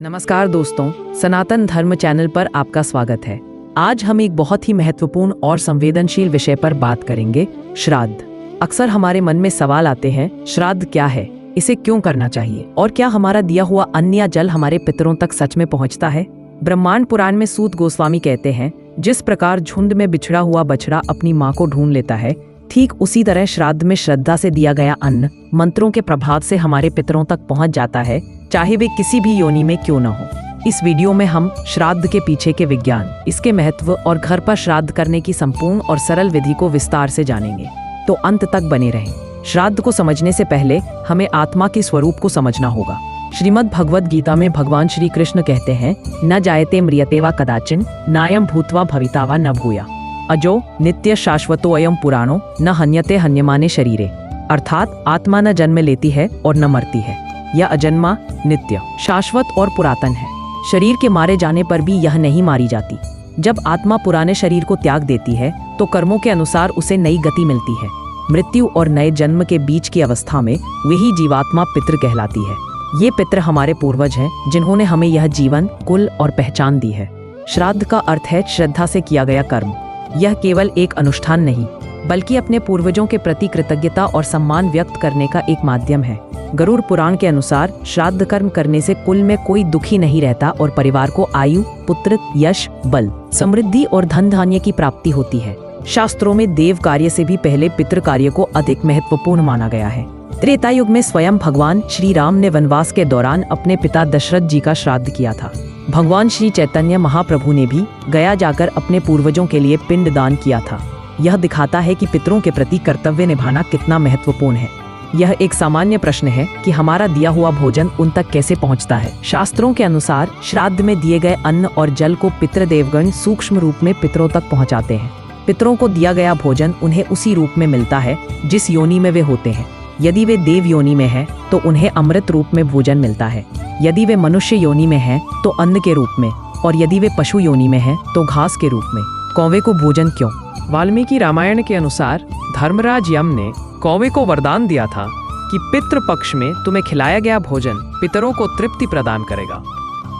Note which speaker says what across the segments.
Speaker 1: नमस्कार दोस्तों, सनातन धर्म चैनल पर आपका स्वागत है। आज हम एक बहुत ही महत्वपूर्ण और संवेदनशील विषय पर बात करेंगे, श्राद्ध। अक्सर हमारे मन में सवाल आते हैं, श्राद्ध क्या है, इसे क्यों करना चाहिए और क्या हमारा दिया हुआ अन्न या जल हमारे पितरों तक सच में पहुंचता है। ब्रह्मांड पुराण में सूत गोस्वामी कहते हैं, जिस प्रकार झुंड में बिछड़ा हुआ बछड़ा अपनी माँ को ढूंढ लेता है, ठीक उसी तरह श्राद्ध में श्रद्धा से दिया गया अन्न मंत्रों के प्रभाव से हमारे पितरों तक पहुंच जाता है, चाहे वे किसी भी योनि में क्यों न हो। इस वीडियो में हम श्राद्ध के पीछे के विज्ञान, इसके महत्व और घर पर श्राद्ध करने की संपूर्ण और सरल विधि को विस्तार से जानेंगे, तो अंत तक बने रहें। श्राद्ध को समझने से पहले हमें आत्मा के स्वरूप को समझना होगा। श्रीमद् भगवद गीता में भगवान श्री कृष्ण कहते हैं, न जायते म्रियते वा कदाचिन, नायम भूत्वा भविता वा न भूया, अजो नित्य शाश्वतो अयम पुराणो, न हन्यते हन्यमाने शरीरे। अर्थात आत्मा न जन्म लेती है और न मरती है, यह अजन्मा, नित्य, शाश्वत और पुरातन है। शरीर के मारे जाने पर भी यह नहीं मारी जाती। जब आत्मा पुराने शरीर को त्याग देती है तो कर्मों के अनुसार उसे नई गति मिलती है। मृत्यु और नए जन्म के बीच की अवस्था में वही जीवात्मा पितृ कहलाती है। ये पितृ हमारे पूर्वज हैं, जिन्होंने हमें यह जीवन, कुल और पहचान दी है। श्राद्ध का अर्थ है श्रद्धा से किया गया कर्म। यह केवल एक अनुष्ठान नहीं, बल्कि अपने पूर्वजों के प्रति कृतज्ञता और सम्मान व्यक्त करने का एक माध्यम है। गरुड़ पुराण के अनुसार श्राद्ध कर्म करने से कुल में कोई दुखी नहीं रहता और परिवार को आयु, पुत्र, यश, बल, समृद्धि और धन धान्य की प्राप्ति होती है। शास्त्रों में देव कार्य से भी पहले पितृ कार्य को अधिक महत्वपूर्ण माना गया है। त्रेता युग में स्वयं भगवान श्री राम ने वनवास के दौरान अपने पिता दशरथ जी का श्राद्ध किया था। भगवान श्री चैतन्य महाप्रभु ने भी गया जाकर अपने पूर्वजों के लिए पिंड दान किया था। यह दिखाता है कि पितरों के प्रति कर्तव्य निभाना कितना महत्वपूर्ण है। यह एक सामान्य प्रश्न है कि हमारा दिया हुआ भोजन उन तक कैसे पहुंचता है। शास्त्रों के अनुसार श्राद्ध में दिए गए अन्न और जल को पितृदेवगण सूक्ष्म रूप में पितरों तक पहुंचाते हैं। पितरों को दिया गया भोजन उन्हें उसी रूप में मिलता है जिस योनि में वे होते हैं। यदि वे देव योनि में हैं, तो उन्हें अमृत रूप में भोजन मिलता है। यदि वे मनुष्य योनि में हैं, तो अन्न के रूप में, और यदि वे पशु योनि में हैं, तो घास के रूप में। कौवे को भोजन क्यों? वाल्मीकि रामायण के अनुसार धर्मराज यम ने कौवे को वरदान दिया था कि पितृ पक्ष में तुम्हें खिलाया गया भोजन पितरों को तृप्ति प्रदान करेगा।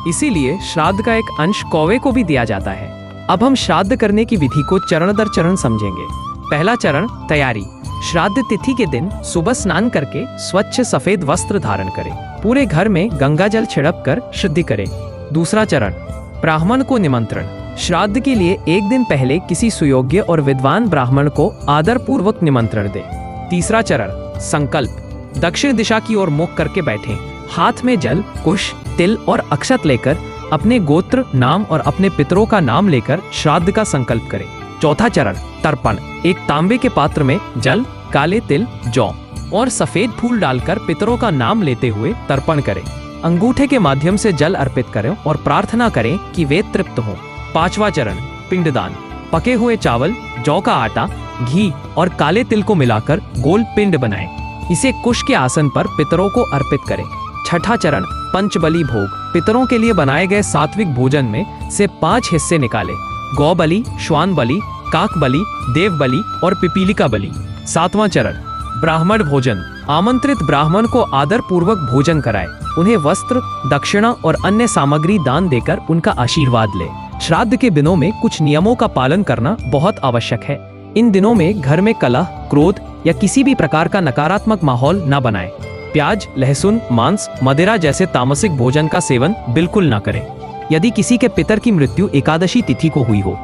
Speaker 1: इसीलिए श्राद्ध का एक अंश कौवे को भी दिया जाता है। अब हम श्राद्ध करने की विधि को चरण दर चरण समझेंगे। पहला चरण, तैयारी। श्राद्ध तिथि के दिन सुबह स्नान करके स्वच्छ सफेद वस्त्र धारण करें। पूरे घर में गंगा जल छिड़क कर शुद्धि करें। दूसरा चरण, ब्राह्मण को निमंत्रण। श्राद्ध के लिए एक दिन पहले किसी सुयोग्य और विद्वान ब्राह्मण को आदर पूर्वक निमंत्रण दें। तीसरा चरण, संकल्प। दक्षिण दिशा की ओर मुख करके बैठें। हाथ में जल, कुश, तिल और अक्षत लेकर अपने गोत्र, नाम और अपने पितरों का नाम लेकर श्राद्ध का संकल्प करें। चौथा चरण, तर्पण। एक तांबे के पात्र में जल, काले तिल, जौ और सफेद फूल डालकर पितरों का नाम लेते हुए तर्पण करें। अंगूठे के माध्यम से जल अर्पित करें और प्रार्थना करें कि वे तृप्त हों। पांचवा चरण, पिंडदान। पके हुए चावल, जौ का आटा, घी और काले तिल को मिलाकर गोल पिंड बनाएं। इसे कुश के आसन पर पितरों को अर्पित करें। छठा चरण, पंचबली भोग। पितरों के लिए बनाए गए सात्विक भोजन में से 5 हिस्से निकालें। गौ बलि, श्वान बलि, काक बलि, देव बलि और पिपीलिका बलि। सातवां चरण, ब्राह्मण भोजन। आमंत्रित ब्राह्मण को आदर पूर्वक भोजन कराएं। उन्हें वस्त्र, दक्षिणा और अन्य सामग्री दान देकर उनका आशीर्वाद लें। श्राद्ध के दिनों में कुछ नियमों का पालन करना बहुत आवश्यक है। इन दिनों में घर में कलह, क्रोध या किसी भी प्रकार का नकारात्मक माहौल न बनाएं। प्याज, लहसुन, मांस, मदिरा जैसे तामसिक भोजन का सेवन बिल्कुल न करें। यदि किसी के पितर की मृत्यु एकादशी तिथि को हुई हो,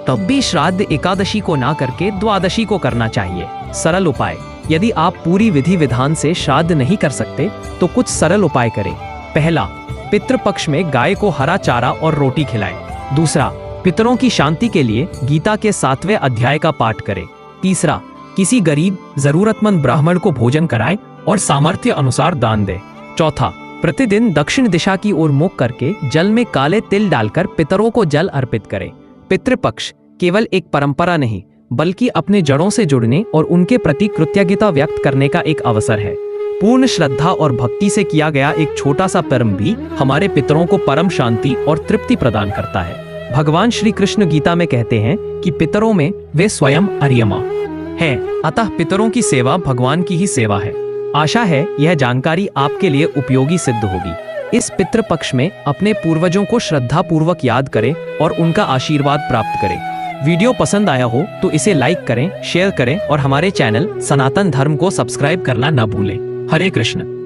Speaker 1: तब भी श्राद्ध एकादशी को ना करके द्वादशी को करना चाहिए। सरल उपाय। यदि आप पूरी विधि विधान से श्राद्ध नहीं कर सकते तो कुछ सरल उपाय करें। पहला, पितृपक्ष में गाय को हरा चारा और रोटी खिलाएं। दूसरा, पितरों की शांति के लिए गीता के 7वें अध्याय का पाठ करें। तीसरा, किसी गरीब जरूरतमंद ब्राह्मण को भोजन कराएं और सामर्थ्य अनुसार दान दें। चौथा, प्रतिदिन दक्षिण दिशा की ओर मुख करके जल में काले तिल डालकर पितरों को जल अर्पित करें। पितृपक्ष केवल एक परंपरा नहीं, बल्कि अपने जड़ों से जुड़ने और उनके प्रति कृतज्ञता व्यक्त करने का एक अवसर है। पूर्ण श्रद्धा और भक्ति से किया गया एक छोटा सा कर्म भी हमारे पितरों को परम शांति और तृप्ति प्रदान करता है। भगवान श्री कृष्ण गीता में कहते हैं कि पितरों में वे स्वयं अर्यमा है, अतः पितरों की सेवा भगवान की ही सेवा है। आशा है यह जानकारी आपके लिए उपयोगी सिद्ध होगी। इस पितृपक्ष में अपने पूर्वजों को श्रद्धा पूर्वक याद करें और उनका आशीर्वाद प्राप्त करें। वीडियो पसंद आया हो तो इसे लाइक करें, शेयर करें और हमारे चैनल सनातन धर्म को सब्सक्राइब करना न भूलें। हरे कृष्ण।